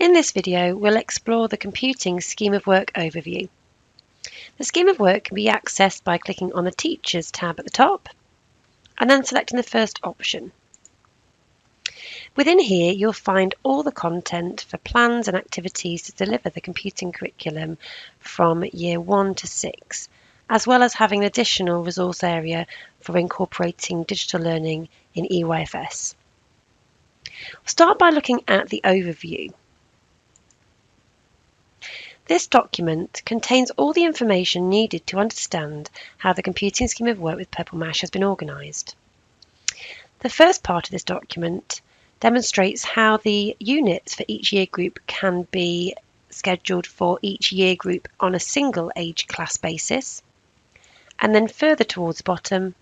In this video, we'll explore the Computing Scheme of Work overview. The Scheme of Work can be accessed by clicking on the Teachers tab at the top and then selecting the first option. Within here, you'll find all the content for plans and activities to deliver the computing curriculum from Year 1 to 6, as well as having an additional resource area for incorporating digital learning in EYFS. We'll start by looking at the overview. This document contains all the information needed to understand how the Computing Scheme of Work with Purple Mash has been organised. The first part of this document demonstrates how the units for each year group can be scheduled for each year group on a single age class basis. And then further towards the bottom,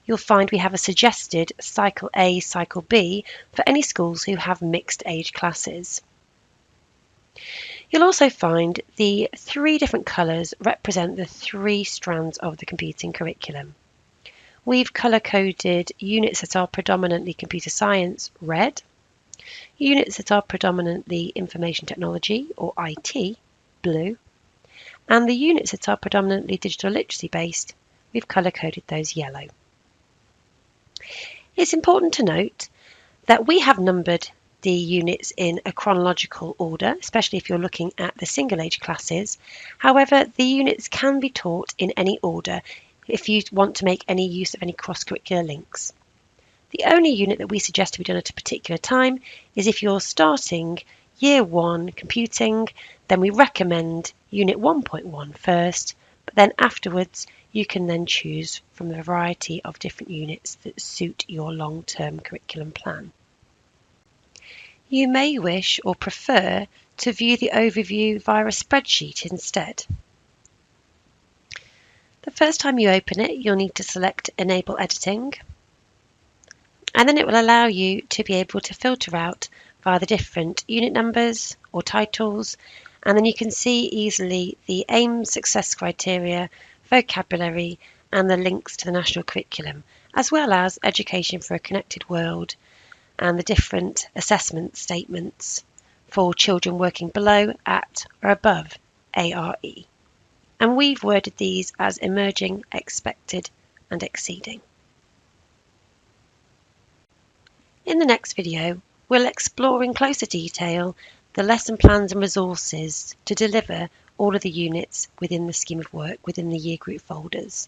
you'll find we have a suggested Cycle A, Cycle B for any schools who have mixed age classes. You'll also find the three different colours represent the three strands of the computing curriculum. We've colour-coded units that are predominantly computer science, red, units that are predominantly information technology, or IT, blue, and the units that are predominantly digital literacy based, we've colour-coded those yellow. It's important to note that we have numbered the units in a chronological order, especially if you're looking at the single age classes. However, the units can be taught in any order if you want to make any use of any cross-curricular links. The only unit that we suggest to be done at a particular time is if you're starting Year 1 computing, then we recommend Unit 1.1 first, but then afterwards you can then choose from the variety of different units that suit your long-term curriculum plan. You may wish or prefer to view the overview via a spreadsheet instead. The first time you open it, you'll need to select Enable Editing, and then it will allow you to be able to filter out via the different unit numbers or titles, and then you can see easily the aim, success criteria, vocabulary, and the links to the national curriculum, as well as Education for a Connected World and the different assessment statements for children working below, at, or above ARE. And we've worded these as emerging, expected, and exceeding. In the next video, we'll explore in closer detail the lesson plans and resources to deliver all of the units within the scheme of work within the year group folders.